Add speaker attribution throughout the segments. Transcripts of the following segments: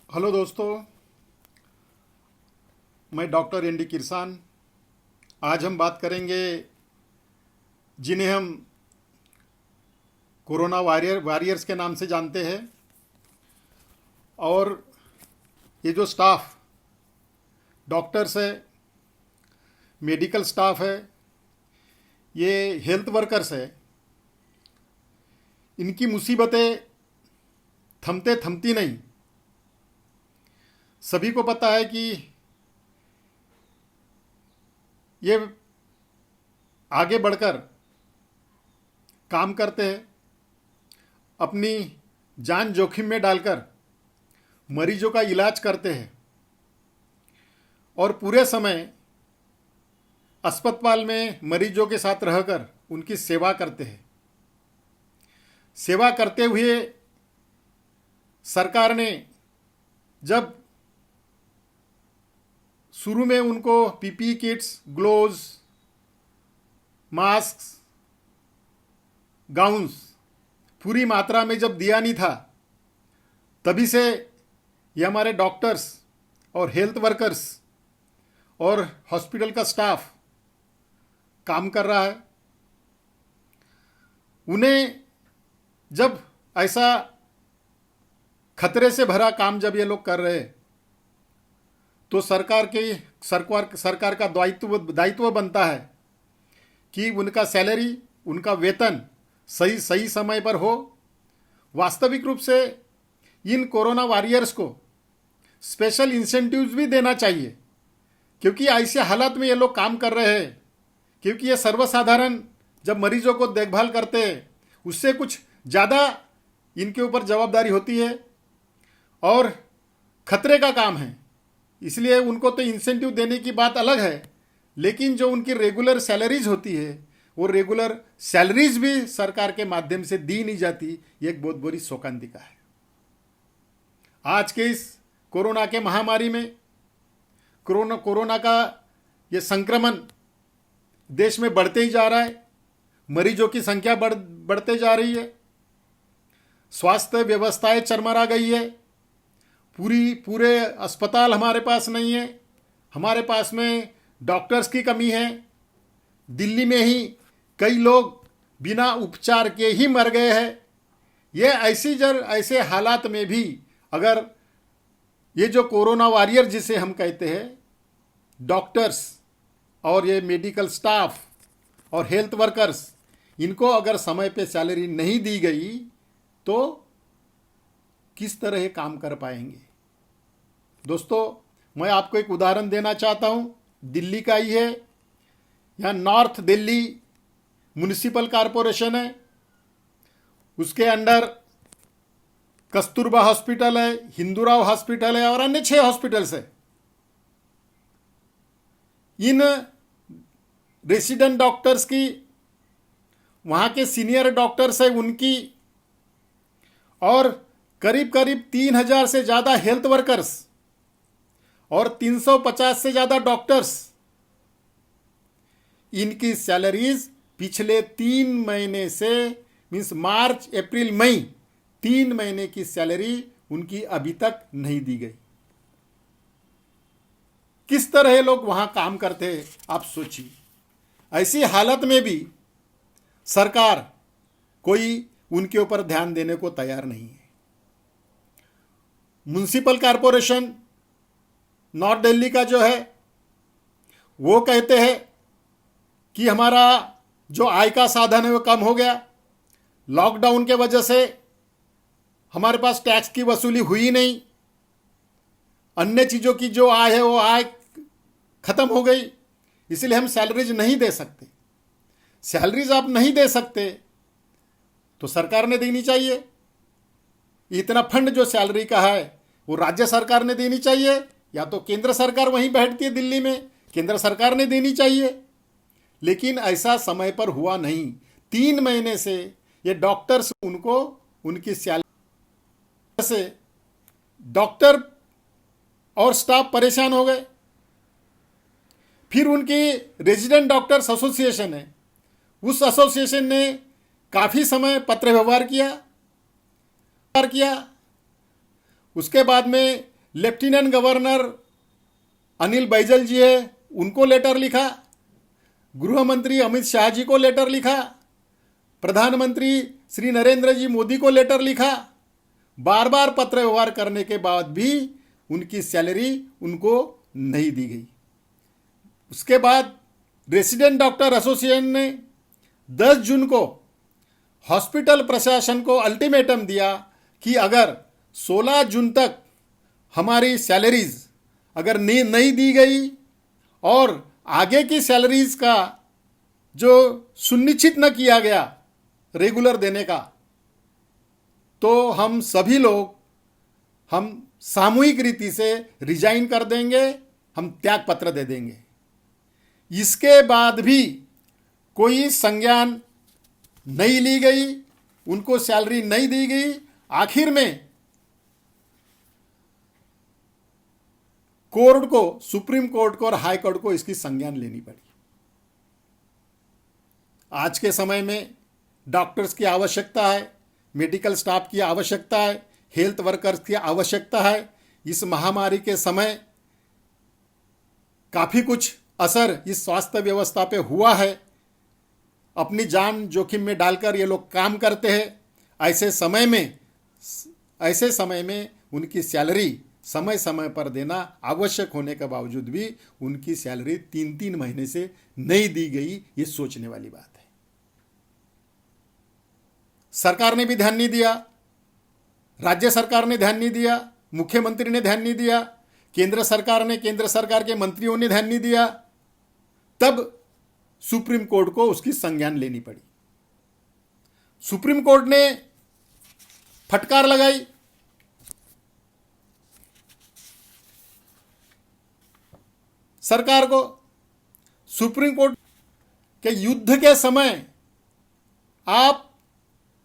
Speaker 1: Hello दोस्तों, मैं doctor N D Kirsan. आज हम बात करेंगे जिन्हें हम कोरोना वॉरियर्स के नाम से जानते हैं। और ये जो स्टाफ, डॉक्टर्स है, मेडिकल स्टाफ है, ये हेल्थ वर्कर्स है, इनकी मुसीबतें थमते थमती नहीं। सभी को पता है कि ये आगे बढ़कर काम करते हैं, अपनी जान जोखिम में डालकर मरीजों का इलाज करते हैं और पूरे समय अस्पताल में मरीजों के साथ रहकर उनकी सेवा करते हैं। सेवा करते हुए सरकार ने जब शुरू में उनको PPE kits, gloves, masks, gowns पूरी मात्रा में जब दिया नहीं था, तभी से ये हमारे डॉक्टर्स और हेल्थ वर्कर्स और हॉस्पिटल का स्टाफ काम कर रहा है। उन्हें जब ऐसा खतरे से भरा काम जब ये लोग कर रहे हैं, तो सरकार का दायित्व बनता है कि उनका सैलरी, उनका वेतन सही समय पर हो। वास्तविक रूप से इन कोरोना वॉरियर्स को स्पेशल इंसेंटिव्स भी देना चाहिए, क्योंकि ऐसे हालात में ये लोग काम कर रहे हैं। क्योंकि ये सर्वसाधारण जब मरीजों को देखभाल करते हैं, उससे कुछ ज़्यादा इनके ऊपर जवाबदारी होती है और खतरे का काम है। इसलिए उनको तो इंसेंटिव देने की बात अलग है, लेकिन जो उनकी रेगुलर सैलरीज होती है, वो रेगुलर सैलरीज भी सरकार के माध्यम से दी नहीं जाती। ये एक बहुत बड़ी शोकांतिका है। आज के इस कोरोना के महामारी में कोरोना का ये संक्रमण देश में बढ़ते ही जा रहा है। मरीजों की संख्या बढ़ते जा रही है। स्वास्थ्य व्यवस्थाएं चरमरा गई है। पूरे अस्पताल हमारे पास नहीं है। हमारे पास में डॉक्टर्स की कमी है। दिल्ली में ही कई लोग बिना उपचार के ही मर गए हैं। ये ऐसे हालात में भी अगर ये जो कोरोना वॉरियर जिसे हम कहते हैं, डॉक्टर्स और ये मेडिकल स्टाफ और हेल्थ वर्कर्स, इनको अगर समय पे सैलरी नहीं दी गई तो किस तरह ये काम कर पाएंगे। दोस्तों, मैं आपको एक उदाहरण देना चाहता हूँ। दिल्ली का ही है। यहाँ नॉर्थ दिल्ली म्युनिसिपल कॉरपोरेशन है, उसके अंडर कस्तूरबा हॉस्पिटल है, हिंदूराव हॉस्पिटल है और अन्य 6 हॉस्पिटल्स है। इन रेसिडेंट डॉक्टर्स की, वहाँ के सीनियर डॉक्टर्स है उनकी, और करीब 3000 से ज़्यादा हेल्थ वर्कर्स और 350 से ज़्यादा डॉक्टर्स, इनकी सैलरीज पिछले 3 महीने से मीन्स मार्च, अप्रैल, मई 3 महीने की सैलरी उनकी अभी तक नहीं दी गई। किस तरह लोग वहां काम करते हैं, आप सोचिए। ऐसी हालत में भी सरकार कोई उनके ऊपर ध्यान देने को तैयार नहीं है। म्युनिसिपल कॉरपोरेशन नॉर्थ दिल्ली का जो है, वो कहते हैं कि हमारा जो आय का साधन है वो कम हो गया। लॉकडाउन के वजह से हमारे पास टैक्स की वसूली हुई नहीं। अन्य चीज़ों की जो आय है वो आय खत्म हो गई, इसलिए हम सैलरीज नहीं दे सकते। सैलरीज आप नहीं दे सकते तो सरकार ने देनी चाहिए। इतना फंड जो सैलरी का है वो राज्य सरकार ने देनी चाहिए, या तो केंद्र सरकार वहीं बैठती है दिल्ली में, केंद्र सरकार ने देनी चाहिए। लेकिन ऐसा समय पर हुआ नहीं। 3 महीने से ये डॉक्टर्स, उनको उनकी सैलरी से डॉक्टर और स्टाफ परेशान हो गए। फिर उनकी रेजिडेंट डॉक्टर्स एसोसिएशन है, उस एसोसिएशन ने काफ़ी समय पत्र व्यवहार किया। उसके बाद में लेफ्टिनेंट गवर्नर अनिल बैजल जी है, उनको लेटर लिखा, गृह मंत्री अमित शाह जी को लेटर लिखा, प्रधानमंत्री श्री नरेंद्र जी मोदी को लेटर लिखा। बार बार पत्र व्यवहार करने के बाद भी उनकी सैलरी उनको नहीं दी गई। उसके बाद रेसिडेंट डॉक्टर एसोसिएशन ने 10 जून को हॉस्पिटल प्रशासन को अल्टीमेटम दिया कि अगर 16 जून तक हमारी सैलरीज अगर नहीं दी गई और आगे की सैलरीज का जो सुनिश्चित न किया गया रेगुलर देने का, तो हम सभी लोग हम सामूहिक रीति से रिजाइन कर देंगे, हम त्याग पत्र दे देंगे। इसके बाद भी कोई संज्ञान नहीं ली गई, उनको सैलरी नहीं दी गई। आखिर में कोर्ट को, सुप्रीम कोर्ट को और हाई कोर्ट को इसकी संज्ञान लेनी पड़ी। आज के समय में डॉक्टर्स की आवश्यकता है, मेडिकल स्टाफ की आवश्यकता है, हेल्थ वर्कर्स की आवश्यकता है। इस महामारी के समय काफ़ी कुछ असर इस स्वास्थ्य व्यवस्था पे हुआ है। अपनी जान जोखिम में डालकर ये लोग काम करते हैं। ऐसे समय में उनकी सैलरी समय समय पर देना आवश्यक होने के बावजूद भी उनकी सैलरी 3-3 महीने से नहीं दी गई, ये सोचने वाली बात है। सरकार ने भी ध्यान नहीं दिया, राज्य सरकार ने ध्यान नहीं दिया, मुख्यमंत्री ने ध्यान नहीं दिया, केंद्र सरकार के मंत्रियों ने ध्यान नहीं दिया। तब सुप्रीम कोर्ट को उसकी संज्ञान लेनी पड़ी। सुप्रीम कोर्ट ने फटकार लगाई, सरकार को। सुप्रीम कोर्ट के युद्ध के समय आप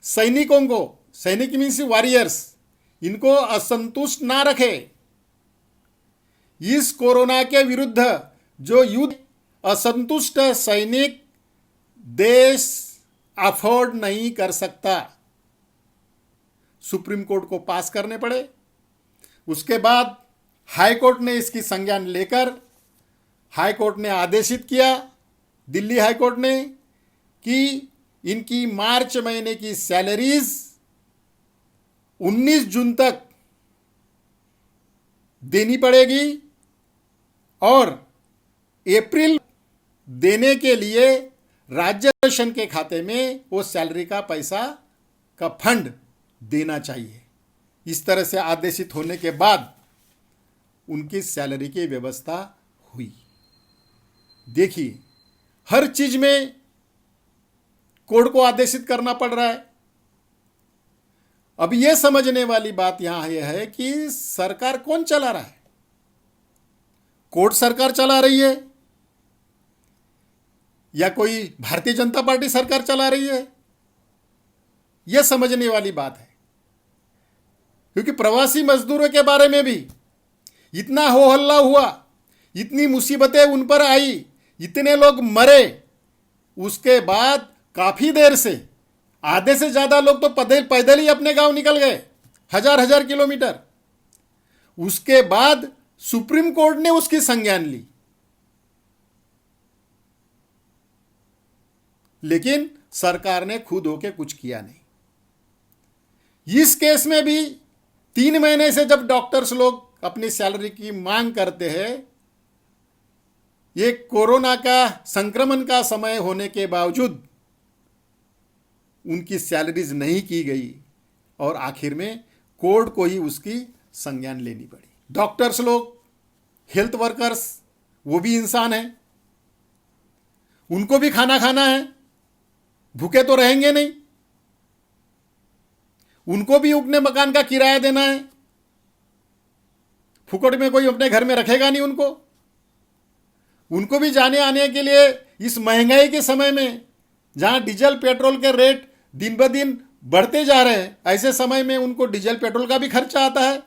Speaker 1: सैनिकों को, सैनिक मीन्स वॉरियर्स, इनको असंतुष्ट ना रखे। इस कोरोना के विरुद्ध जो युद्ध, असंतुष्ट सैनिक देश अफोर्ड नहीं कर सकता। सुप्रीम कोर्ट को पास करने पड़े। उसके बाद हाई कोर्ट ने इसकी संज्ञान लेकर हाई कोर्ट ने आदेशित किया, दिल्ली हाई कोर्ट ने, कि इनकी मार्च महीने की सैलरीज 19 जून तक देनी पड़ेगी और अप्रैल देने के लिए राज्य शासन के खाते में वो सैलरी का पैसा का फंड देना चाहिए। इस तरह से आदेशित होने के बाद उनकी सैलरी की व्यवस्था हुई। देखिए, हर चीज में कोर्ट को आदेशित करना पड़ रहा है। अब यह समझने वाली बात यहां यह है कि सरकार कौन चला रहा है? कोर्ट सरकार चला रही है या कोई भारतीय जनता पार्टी सरकार चला रही है? यह समझने वाली बात है। क्योंकि प्रवासी मजदूरों के बारे में भी इतना हो हल्ला हुआ, इतनी मुसीबतें उन पर आई, इतने लोग मरे, उसके बाद काफी देर से आधे से ज्यादा लोग तो पैदल ही अपने गांव निकल गए, 1000 किलोमीटर। उसके बाद सुप्रीम कोर्ट ने उसकी संज्ञान ली, लेकिन सरकार ने खुद होके कुछ किया नहीं। इस केस में भी 3 महीने से जब डॉक्टर्स लोग अपनी सैलरी की मांग करते हैं, ये कोरोना का संक्रमण का समय होने के बावजूद उनकी सैलरीज नहीं की गई और आखिर में कोर्ट को ही उसकी संज्ञान लेनी पड़ी। डॉक्टर्स लोग, हेल्थ वर्कर्स, वो भी इंसान हैं, उनको भी खाना खाना है, भूखे तो रहेंगे नहीं। उनको भी अपने मकान का किराया देना है, फुकट में कोई अपने घर में रखेगा नहीं उनको। उनको भी जाने आने के लिए इस महंगाई के समय में, जहां डीजल पेट्रोल के रेट दिन ब दिन बढ़ते जा रहे हैं, ऐसे समय में उनको डीजल पेट्रोल का भी खर्चा आता है।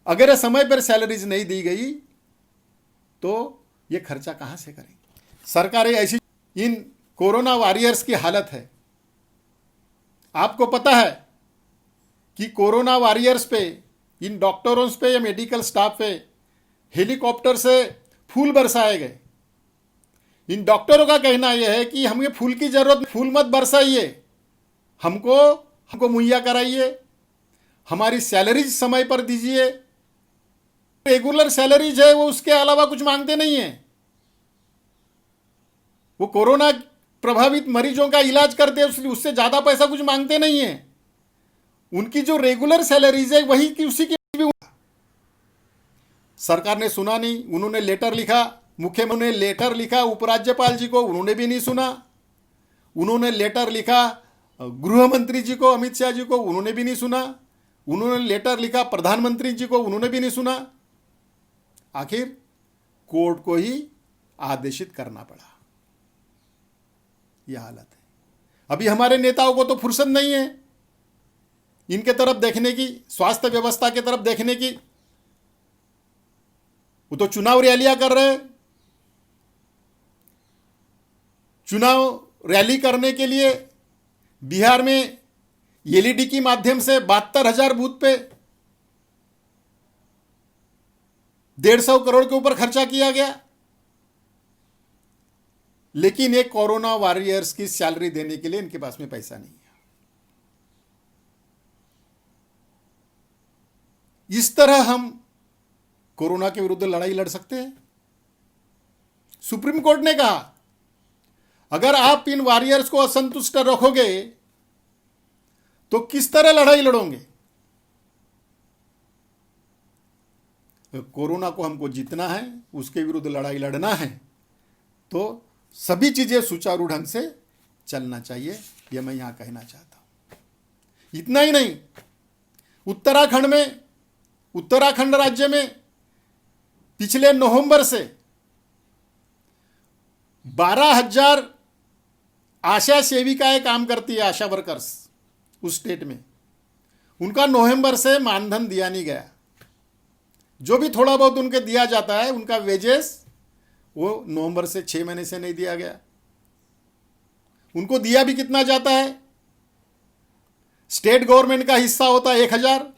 Speaker 1: अगर ये समय पर सैलरीज नहीं दी गई तो ये खर्चा कहां से करेंगे? सरकारें ऐसी, इन कोरोना वॉरियर्स की हालत है। आपको पता है कि कोरोना वॉरियर्स पे इन डॉक्टरों पे या मेडिकल स्टाफ पे हेलीकॉप्टर से फूल बरसाए गए। इन डॉक्टरों का कहना यह है कि हमें फूल की जरूरत, फूल मत बरसाइए, हमको हमको मुहैया कराइए, हमारी सैलरीज समय पर दीजिए। रेगुलर सैलरीज है वो, उसके अलावा कुछ मांगते नहीं है। वो कोरोना प्रभावित मरीजों का इलाज करते हैं, उससे ज्यादा पैसा कुछ मांगते नहीं है। उनकी जो रेगुलर सैलरीज है वही की उसी की भी सरकार ने सुना नहीं। उन्होंने लेटर लिखा, मुख्यमंत्री ने लेटर लिखा उपराज्यपाल जी को, उन्होंने भी नहीं सुना। उन्होंने लेटर लिखा गृह मंत्री जी को, अमित शाह जी को, उन्होंने भी नहीं सुना। उन्होंने लेटर लिखा प्रधानमंत्री जी को, उन्होंने भी नहीं सुना। आखिर कोर्ट को ही आदेशित करना पड़ा। यह हालत है। अभी हमारे नेताओं को तो फुर्सत नहीं है इनके तरफ देखने की, स्वास्थ्य व्यवस्था की तरफ देखने की। वो तो चुनाव रैलियां कर रहे हैं। चुनाव रैली करने के लिए बिहार में एलईडी के माध्यम से 72,000 बूथ पे 150 करोड़ के ऊपर खर्चा किया गया। लेकिन एक कोरोना वॉरियर्स की सैलरी देने के लिए इनके पास में पैसा नहीं है। इस तरह हम कोरोना के विरुद्ध लड़ाई लड़ सकते हैं? सुप्रीम कोर्ट ने कहा अगर आप इन वॉरियर्स को असंतुष्ट रखोगे तो किस तरह लड़ाई लड़ोगे? कोरोना को हमको जीतना है, उसके विरुद्ध लड़ाई लड़ना है तो सभी चीजें सुचारू ढंग से चलना चाहिए। यह मैं यहां कहना चाहता हूं। इतना ही नहीं, उत्तराखंड राज्य में पिछले नवंबर से 12,000 आशा सेविकाएं काम करती है, आशा वर्कर्स उस स्टेट में। उनका नवंबर से मानधन दिया नहीं गया। जो भी थोड़ा बहुत उनके दिया जाता है, उनका वेजेस वो नवंबर से 6 महीने से नहीं दिया गया। उनको दिया भी कितना जाता है? स्टेट गवर्नमेंट का हिस्सा होता है 1,000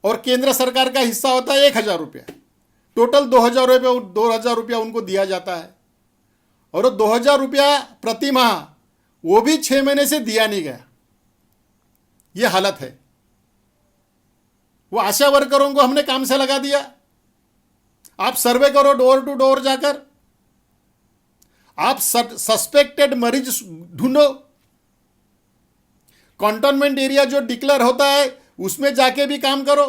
Speaker 1: और केंद्र सरकार का हिस्सा होता है 1,000 रुपया। टोटल 2,000 रुपया उनको दिया जाता है। और 2,000 रुपया प्रति माह वो भी 6 महीने से दिया नहीं गया। यह हालत है। वो आशा वर्करों को हमने काम से लगा दिया। आप सर्वे करो डोर टू डोर जाकर, आप सस्पेक्टेड मरीज ढूंढो, कंटोनमेंट एरिया जो डिक्लेयर होता है उसमें जाके भी काम करो।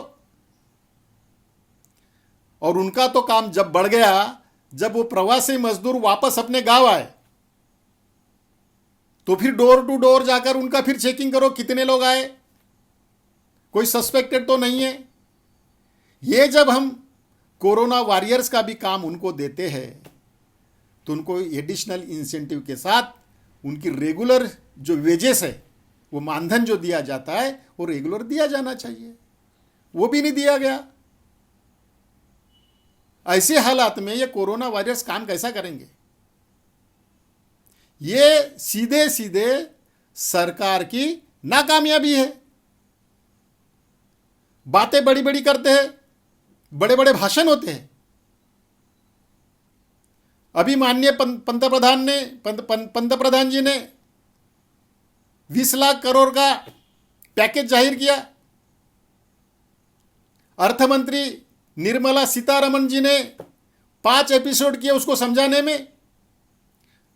Speaker 1: और उनका तो काम जब बढ़ गया, जब वो प्रवासी मजदूर वापस अपने गांव आए तो फिर डोर टू डोर जाकर उनका फिर चेकिंग करो कितने लोग आए, कोई सस्पेक्टेड तो नहीं है। ये जब हम कोरोना वॉरियर्स का भी काम उनको देते हैं तो उनको एडिशनल इंसेंटिव के साथ उनकी रेगुलर जो वेजेस है, वो मानधन जो दिया जाता है वो रेगुलर दिया जाना चाहिए। वो भी नहीं दिया गया। ऐसे हालात में ये कोरोना वॉरियर्स काम कैसा करेंगे? ये सीधे सीधे सरकार की नाकामयाबी है। बातें बड़ी बड़ी करते हैं, बड़े बड़े भाषण होते हैं। अभी माननीय पंतप्रधान जी ने 20 लाख करोड़ का पैकेज जाहिर किया। अर्थ मंत्री निर्मला सीतारमण जी ने 5 एपिसोड किए उसको समझाने में।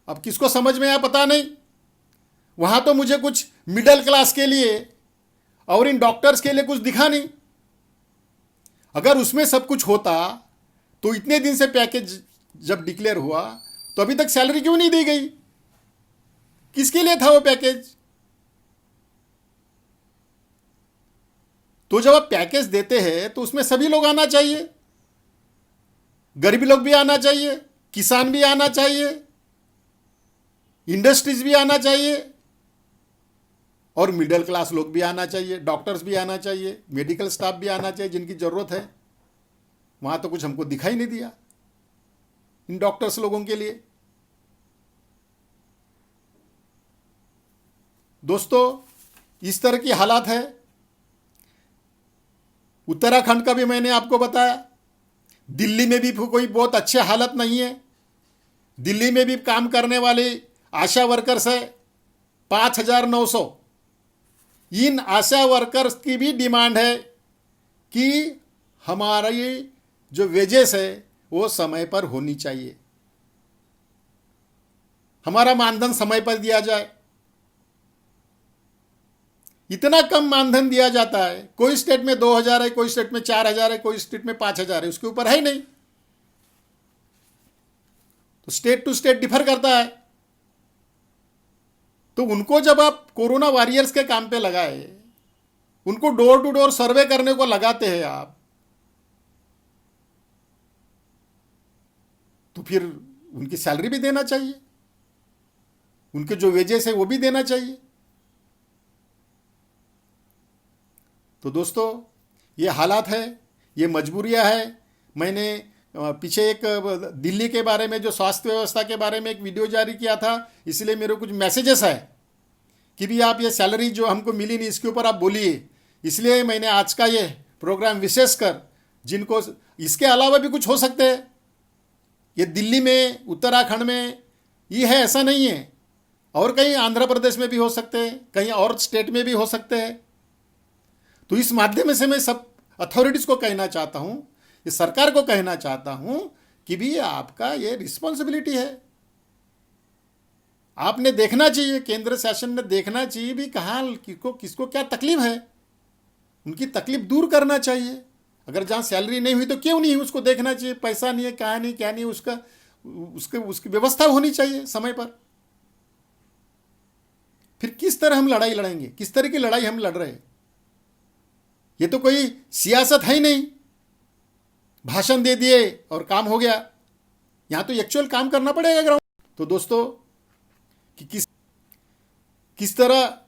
Speaker 1: अब किसको समझ में आया पता नहीं। वहां तो मुझे कुछ मिडिल क्लास के लिए और इन डॉक्टर्स के लिए कुछ दिखा नहीं। अगर उसमें सब कुछ होता तो इतने दिन से पैकेज जब डिक्लेयर हुआ तो अभी तक सैलरी क्यों नहीं दी गई? किसके लिए था वो पैकेज? तो जब आप पैकेज देते हैं तो उसमें सभी लोग आना चाहिए, गरीब लोग भी आना चाहिए, किसान भी आना चाहिए, इंडस्ट्रीज भी आना चाहिए और मिडिल क्लास लोग भी आना चाहिए, डॉक्टर्स भी आना चाहिए, मेडिकल स्टाफ भी आना चाहिए जिनकी जरूरत है। वहां तो कुछ हमको दिखाई नहीं दिया इन डॉक्टर्स लोगों के लिए। दोस्तों, इस तरह की हालात है। उत्तराखंड का भी मैंने आपको बताया। दिल्ली में भी कोई बहुत अच्छे हालत नहीं है। दिल्ली में भी काम करने वाले आशा वर्कर्स है 5,900। इन आशा वर्कर्स की भी डिमांड है कि हमारी जो वेजेस है वो समय पर होनी चाहिए, हमारा मानधन समय पर दिया जाए। इतना कम मानधन दिया जाता है, कोई स्टेट में 2,000 है, कोई स्टेट में 4,000 है, कोई स्टेट में 5,000 है, उसके ऊपर है ही नहीं। तो स्टेट टू स्टेट डिफर करता है। तो उनको जब आप कोरोना वॉरियर्स के काम पे लगाए, उनको डोर टू डोर सर्वे करने को लगाते हैं आप, तो फिर उनकी सैलरी भी देना चाहिए, उनके जो वेजेस है वो भी देना चाहिए। तो दोस्तों, ये हालात है, ये मजबूरियां है। मैंने पीछे एक दिल्ली के बारे में, जो स्वास्थ्य व्यवस्था के बारे में एक वीडियो जारी किया था, इसलिए मेरे कुछ मैसेजेस है कि भी आप ये सैलरी जो हमको मिली नहीं, इसके ऊपर आप बोलिए। इसलिए मैंने आज का ये प्रोग्राम विशेषकर, जिनको इसके अलावा भी कुछ हो सकते हैं, ये दिल्ली में, उत्तराखंड में ये है ऐसा नहीं है, और कहीं आंध्र प्रदेश में भी हो सकते हैं, कहीं और स्टेट में भी हो सकते हैं। तो इस माध्यम से मैं सब अथॉरिटीज़ को कहना चाहता हूँ, इस सरकार को कहना चाहता हूँ कि भी आपका ये रिस्पॉन्सिबिलिटी है। आपने देखना चाहिए, केंद्र शासन ने देखना चाहिए भी कहाँ किसको क्या तकलीफ है, उनकी तकलीफ दूर करना चाहिए। अगर जहाँ सैलरी नहीं हुई तो क्यों नहीं, उसको देखना चाहिए। पैसा नहीं है, कहाँ नहीं, क्या नहीं, उसकी व्यवस्था होनी चाहिए समय पर। फिर किस तरह हम लड़ाई लड़ेंगे, किस तरह की लड़ाई हम लड़ रहे हैं? ये तो कोई सियासत है ही नहीं, भाषण दे दिए और काम हो गया। यहां तो एक्चुअल काम करना पड़ेगा ग्राउंड। तो दोस्तों, कि किस तरह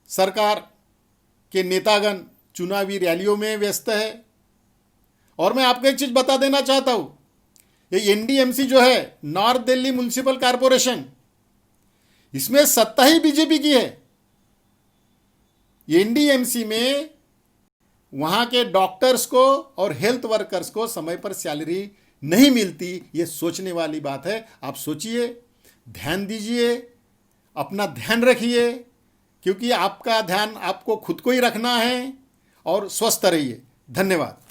Speaker 1: सरकार के नेतागण चुनावी रैलियों में व्यस्त है। और मैं आपको एक चीज बता देना चाहता हूं, ये एनडीएमसी जो है, नॉर्थ दिल्ली म्युनिसिपल कॉरपोरेशन, इसमें सत्ता ही बीजेपी की है। एनडीएमसी में वहां के डॉक्टर्स को और हेल्थ वर्कर्स को समय पर सैलरी नहीं मिलती। ये सोचने वाली बात है। आप सोचिए, ध्यान दीजिए, अपना ध्यान रखिए, क्योंकि आपका ध्यान आपको खुद को ही रखना है। और स्वस्थ रहिए। धन्यवाद।